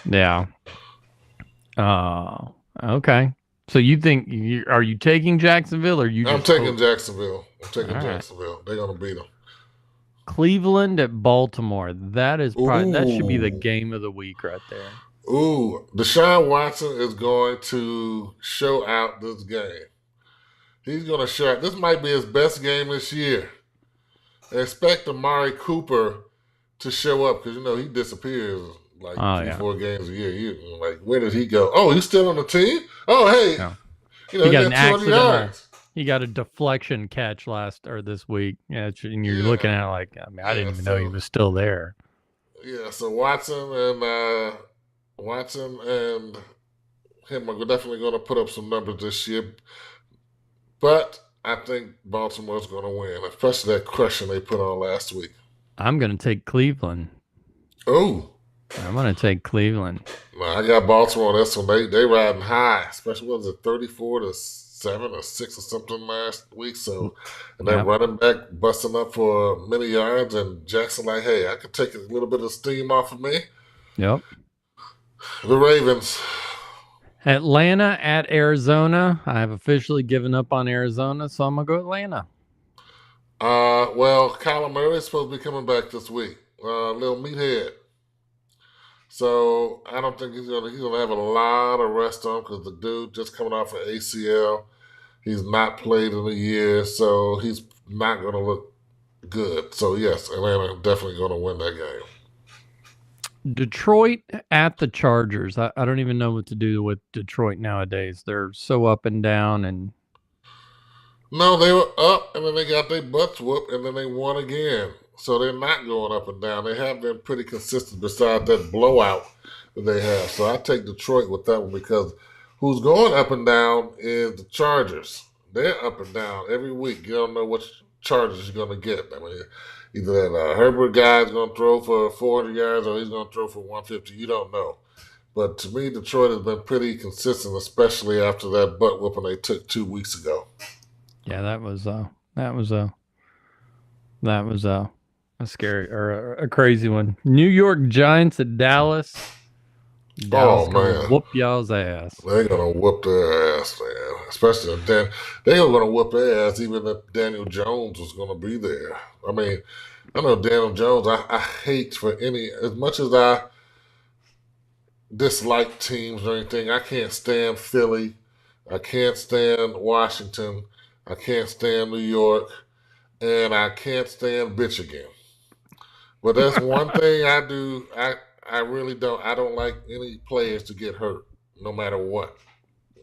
Yeah. Okay. So you think are you taking Jacksonville or you? I'm taking Jacksonville. I'm taking All right. Jacksonville. They're gonna beat them. Cleveland at Baltimore. That should be the Ooh, game of the week right there. ooh. Deshaun Watson is going to show out this game. He's gonna show out. This might be his best game this year. Expect Amari Cooper to show up because he disappears like three, Yeah. 4 games a year. Like, where did he go? Oh, he's still on the team. Oh, hey, Yeah. he He got got an 200 accidental. yards. He got a deflection catch this week. Yeah, and you're Yeah, looking at it like, I didn't even know he was still there. yeah. So Watson and him are definitely going to put up some numbers this year. But I think Baltimore's going to win, especially that crushing they put on last week. I'm going to take Cleveland. Oh, I'm going to take Cleveland. no, I got Baltimore on this one. They riding high, especially what was it 34-7 or 6 or something last week. So, and that running back busting up for many yards, and Jackson like, hey, I could take a little bit of steam off of me. Yep. The Ravens. Atlanta at Arizona. I have officially given up on Arizona, so I'm going to go Atlanta. Well, Kyler Murray is supposed to be coming back this week. Little meathead. So I don't think he's gonna have a lot of rest on because the dude just coming off an ACL. He's not played in a year, so he's not gonna look good. So yes, Atlanta definitely gonna win that game. Detroit at the Chargers. I don't even know what to do with Detroit nowadays. They're so up and down, and no, they were up and then they got their butts whooped and then they won again. So they're not going up and down. They have been pretty consistent besides that blowout that they have. So I take Detroit with that one because who's going up and down is the Chargers. They're up and down every week. You don't know which Chargers you're going to get. I mean, either that Herbert guy's going to throw for 400 yards or he's going to throw for 150. You don't know. But to me, Detroit has been pretty consistent, especially after that butt whooping they took 2 weeks ago. Yeah, that was a scary or a crazy one. New York Giants at Dallas. Dallas Oh is gonna man, whoop y'all's ass. they're gonna whoop their ass, man. Especially if they were gonna whoop their ass even if Daniel Jones was gonna be there. I mean, I know Daniel Jones. I hate for any as much as I dislike teams or anything. I can't stand Philly. I can't stand Washington. I can't stand New York, and I can't stand Michigan. But that's one thing I do. I really don't. I don't like any players to get hurt, no matter what.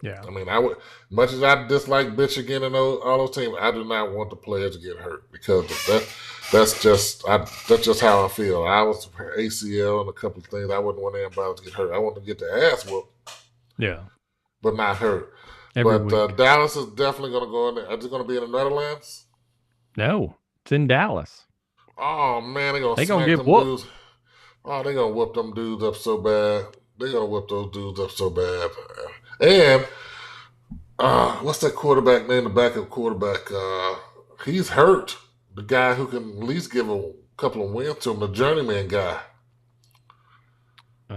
Yeah. I mean, I would much as I dislike Michigan and all those teams. I do not want the players to get hurt because that. That's just how I feel. I was ACL and a couple of things. I wouldn't want anybody to get hurt. I want them to get their ass whooped, Yeah. but not hurt. Every But week. Dallas is definitely going to go in there. Are they going to be in the Netherlands? No, it's in Dallas. Oh man, they're going to They gonna smack get them whooped. dudes. Oh, they're going to whip them dudes up so bad. They're going to whip those dudes up so bad. And what's that quarterback name? The backup quarterback. He's hurt. The guy who can at least give a couple of wins to him, the journeyman guy.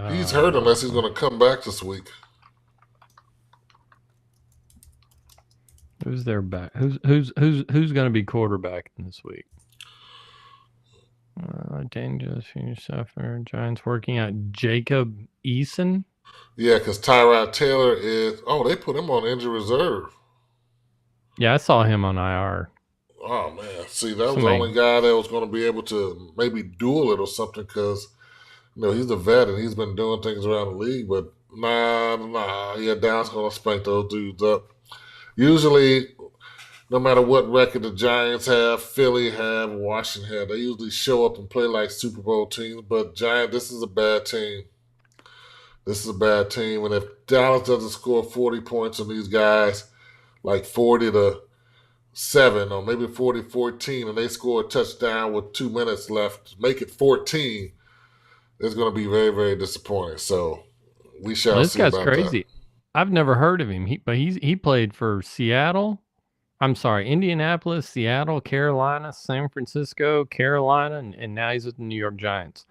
He's hurt unless he's going to come back this week. Who's their back? Who's going to be quarterback this week? Dangerous you suffer. Giants working out Jacob Eason. Yeah, because Tyrod Taylor is. Oh, they put him on injury reserve. Yeah, I saw him on IR. Oh man, see, that was the only guy that was going to be able to maybe duel it or something because he's a vet and he's been doing things around the league. But nah, yeah, Dallas going to spank those dudes up. Usually, no matter what record the Giants have, Philly have, Washington have, they usually show up and play like Super Bowl teams. But this is a bad team. This is a bad team, and if Dallas doesn't score 40 points on these guys, like 40-7 or maybe 40-14, and they score a touchdown with 2 minutes left, make it 14, it's going to be very, very disappointing. So we shall this see guy's about crazy. I've never heard of him. He played for Seattle. I'm sorry, Indianapolis, Seattle, Carolina, San Francisco, Carolina, and now he's with the New York Giants.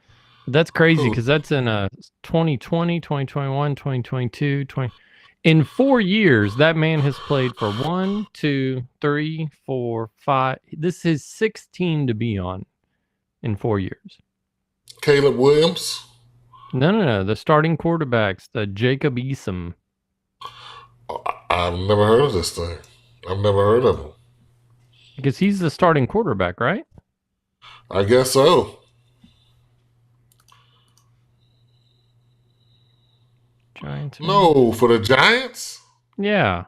But that's crazy because that's in 2020, 2021, 2022, 20. In 4 years, that man has played for 1, 2, 3, 4, 5. This is his 6th team to be on in 4 years. Caleb Williams? No. The starting quarterbacks, the Jacob Eason. I've never heard of this thing. I've never heard of him. Because he's the starting quarterback, right? I guess so. Giants. No, for the Giants? Yeah.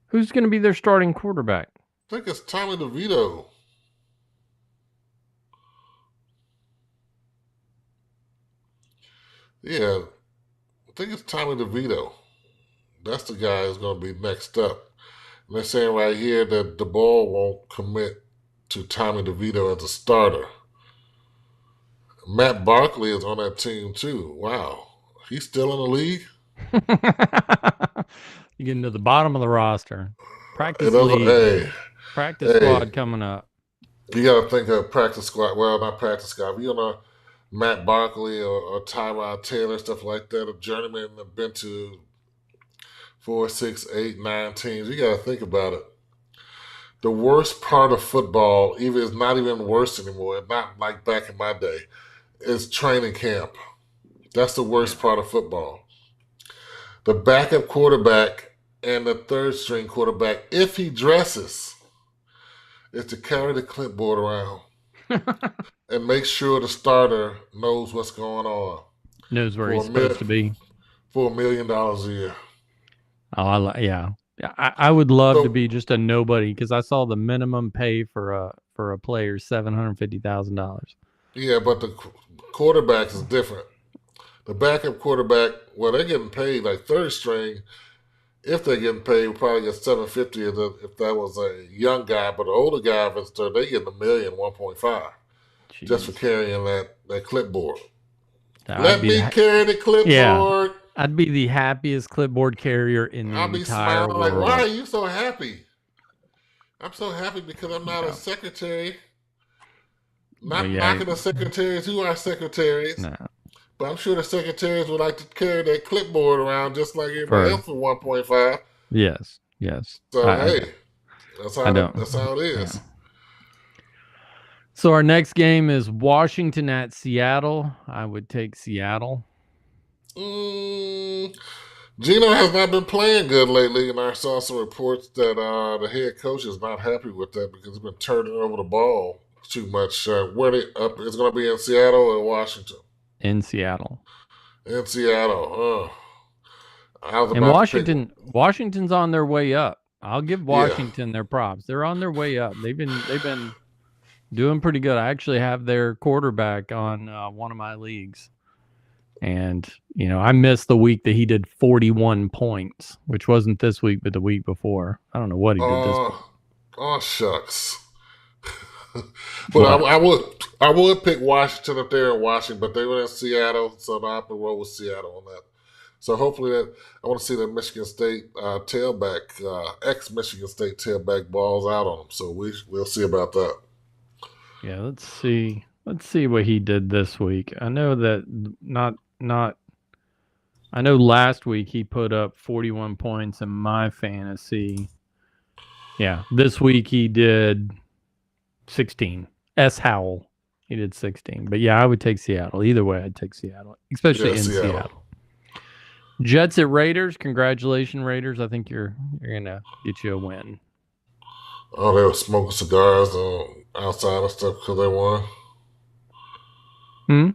Who's going to be their starting quarterback? I think it's Tommy DeVito. Yeah, I think it's Tommy DeVito. That's the guy who's going to be next up. And they're saying right here that the ball won't commit to Tommy DeVito as a starter. Matt Barkley is on that team too. Wow. He's still in the league? You get into the bottom of the roster. Practice Practice squad coming up. You got to think of practice squad. Well, not practice squad. You know, Matt Barkley or Tyrod Taylor, stuff like that, a journeyman that have been to 4, 6, 8, 9 teams. You got to think about it. The worst part of football, even it's not even worse anymore, not like back in my day, is training camp. That's the worst part of football. The backup quarterback and the third string quarterback, if he dresses, is to carry the clipboard around and make sure the starter knows what's going on. Knows where he's supposed to be. For $1 million a year. Oh, yeah. I would love to be just a nobody because I saw the minimum pay for a player $750,000. Yeah, but the quarterbacks is different. The backup quarterback, well, they're getting paid like third string. If they're getting paid, we'll probably get $750,000 if that was a young guy. But the older guy, if it's they getting $1 million, 1.5, just for carrying that clipboard. Let me carry the clipboard. Yeah, I'd be the happiest clipboard carrier in the entire world. Like, why are you so happy? I'm so happy because I'm not a secretary. Not knocking the secretaries who are secretaries. No. But I'm sure the secretaries would like to carry their clipboard around just like everybody For else for 1.5. yes, yes. So hey, I don't. that's how it Yeah. is. So our next game is Washington at Seattle. I would take Seattle. Mm, Gino has not been playing good lately, and I saw some reports that the head coach is not happy with that because he's been turning over the ball too much. Where they up? It's going to be in Seattle or Washington. In Seattle. In Seattle. I was And about to pick. Washington's on their way up. I'll give Yeah. Washington their props. They're on their way up. They've been doing pretty good. I actually have their quarterback on one of my leagues. And, I missed the week that he did 41 points, which wasn't this week, but the week before. I don't know what he did this week. Oh shucks. But What? I would pick Washington if they're in Washington, but they were in Seattle, so I have to roll with Seattle on that. So hopefully I want to see the Michigan State tailback, ex Michigan State tailback balls out on them. So we'll see about that. Yeah, let's see. Let's see what he did this week. I know that not I know last week he put up 41 points in my fantasy. Yeah, this week he did 16. S. Howell. He did 16. But yeah, I would take Seattle. Either way, I'd take Seattle, especially in Seattle. Jets at Raiders. Congratulations, Raiders. I think you're gonna get you a win. Oh, they were smoking cigars outside and stuff because they won. Hmm.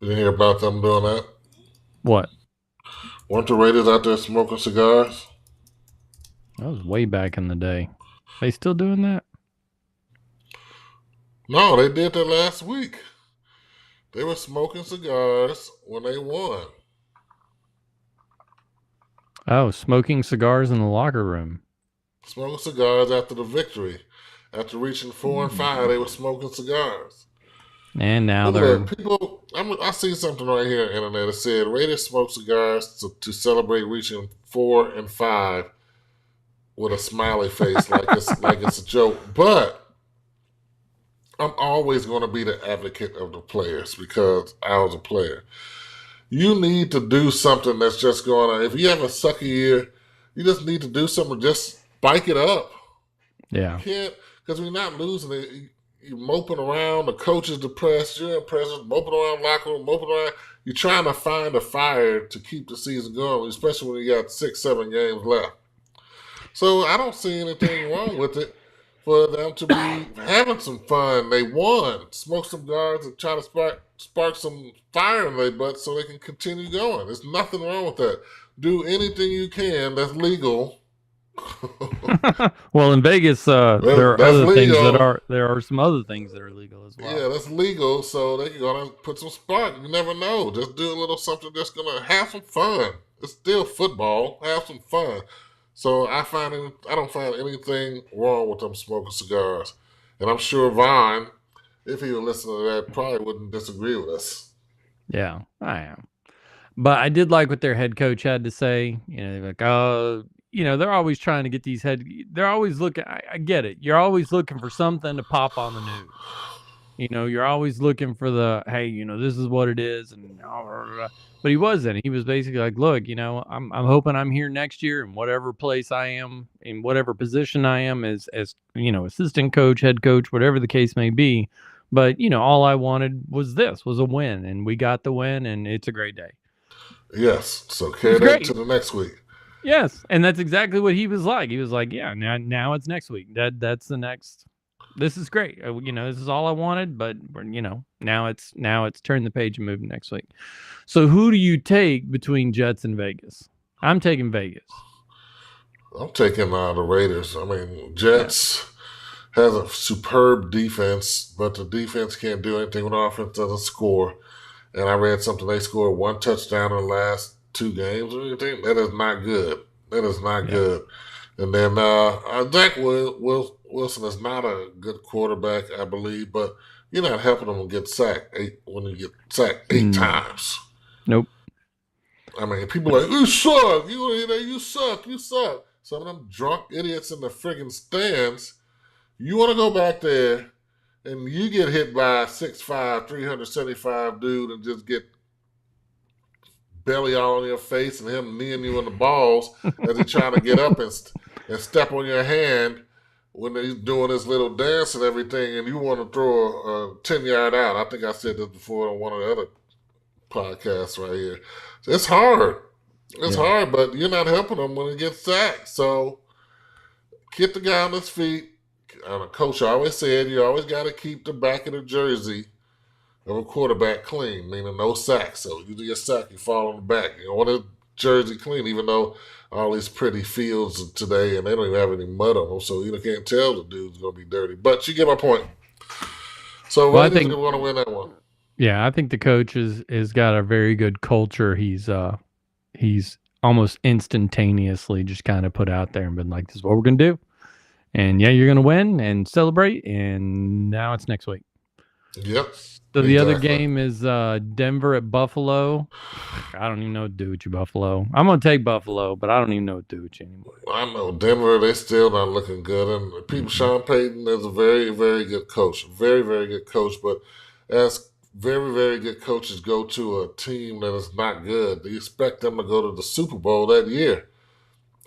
You didn't hear about them doing that? What? Weren't the Raiders out there smoking cigars? That was way back in the day. They still doing that? No, they did that last week. They were smoking cigars when they won. Oh, smoking cigars in the locker room. Smoking cigars after the victory. After reaching 4-5, they were smoking cigars. And now people. I see something right here on the internet that said Raiders smoke cigars to celebrate reaching 4-5 with a smiley face, like it's a joke. But I'm always going to be the advocate of the players because I was a player. You need to do something that's just going to. If you have a sucky year, you just need to do something. Just spike it up. Yeah. You can't, because we're not losing it. You're moping around. The coach is depressed. You're depressed. Moping around locker room. Moping around. You're trying to find a fire to keep the season going, especially when you got 6-7 games left. So I don't see anything wrong with it for them to be having some fun. They won. Smoke some cigars and try to spark some fire in their butt so they can continue going. There's nothing wrong with that. Do anything you can that's legal. Well, in Vegas, there are other things there are some other things that are legal as well. Yeah, that's legal, so they're gonna put some spark. You never know. Just do a little something that's gonna have some fun. It's still football. Have some fun. So I don't find anything wrong with them smoking cigars, and I'm sure Vaughn, if he would listen to that, probably wouldn't disagree with us. Yeah, I am. But I did like what their head coach had to say. Like, they're always trying to get these they're always looking. I get it. You're always looking for something to pop on the news. You're always looking for the, hey, this is what it is. But he wasn't. He was basically like, look, I'm hoping I'm here next year in whatever place I am, in whatever position I am as assistant coach, head coach, whatever the case may be. But, all I wanted was a win, and we got the win, and it's a great day. Yes. So carry that to the next week. Yes. And that's exactly what he was like. He was like, yeah, now it's next week. That's the next. This is great. This is all I wanted, but now it's turn the page and move next week. So who do you take between Jets and Vegas? I'm taking Vegas. I'm taking the Raiders. I mean, Jets has a superb defense, but the defense can't do anything when the offense doesn't score. And I read something, they scored one touchdown in the last 2 games or anything. That is not good. That is not good. And then Zach Wilson is not a good quarterback, I believe, but you're not helping him get sacked when you get sacked 8 times. Nope. I mean, people are like, you suck. You suck. You suck. Some of them drunk idiots in the friggin' stands. You want to go back there and you get hit by a 6'5", 375 dude and just get belly all on your face and him kneeing you in the balls as he's trying to get up and step on your hand when he's doing his little dance and everything, and you want to throw a 10-yard out. I think I said this before on one of the other podcasts right here. It's hard. It's hard, but you're not helping him when he gets sacked. So get the guy on his feet. And a coach always said you always got to keep the back of the jersey of a quarterback clean, meaning no sacks. So you do your sack, you fall on the back. You want a jersey clean, even though all these pretty fields today and they don't even have any mud on them, so you can't tell the dude's going to be dirty. But you get my point. So Well, I Raiders think are going to win that one. Yeah, I think the coach is got a very good culture. He's almost instantaneously just kind of put out there and been like, "This is what we're gonna do," and yeah, you're gonna win and celebrate. And now it's next week. Yep. So the other game is Denver at Buffalo. I don't even know what to do with you, Buffalo. I'm gonna take Buffalo, but I don't even know what to do with you anymore. I know Denver; they still not looking good, and people. Sean Payton is a very, very good coach, very, very good coach. But as very, very good coaches go to a team that is not good, you expect them to go to the Super Bowl that year.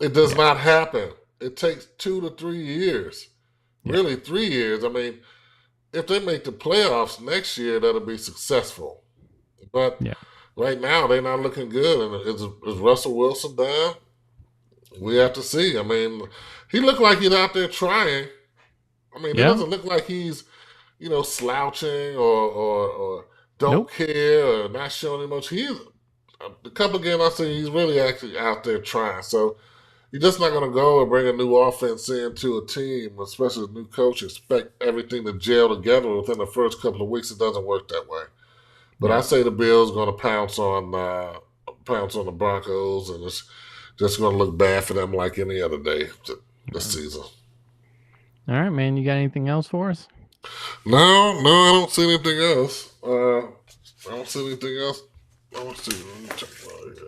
It does not happen. It takes 2 to 3 years, really 3 years. I mean, if they make the playoffs next year, that'll be successful. But right now, they're not looking good. And is Russell Wilson down? We have to see. I mean, he looked like he's out there trying. I mean, it doesn't look like he's, slouching or don't care or not showing much. He's a couple of games I've seen, he's really actually out there trying. So you're just not going to go and bring a new offense into a team, especially a new coach, expect everything to gel together within the first couple of weeks. It doesn't work that way. But I say the Bills going to pounce on the Broncos, and it's just going to look bad for them like any other day this season. All right, man. You got anything else for us? No, I don't see anything else. I don't see anything else. Let me check right here.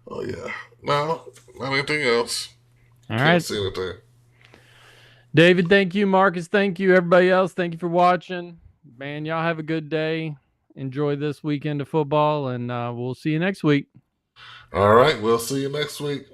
Oh, yeah. No, not anything else. All Can't right. see anything. David, thank you. Marcus, thank you. Everybody else, thank you for watching. Man, y'all have a good day. Enjoy this weekend of football, and we'll see you next week. All right, we'll see you next week.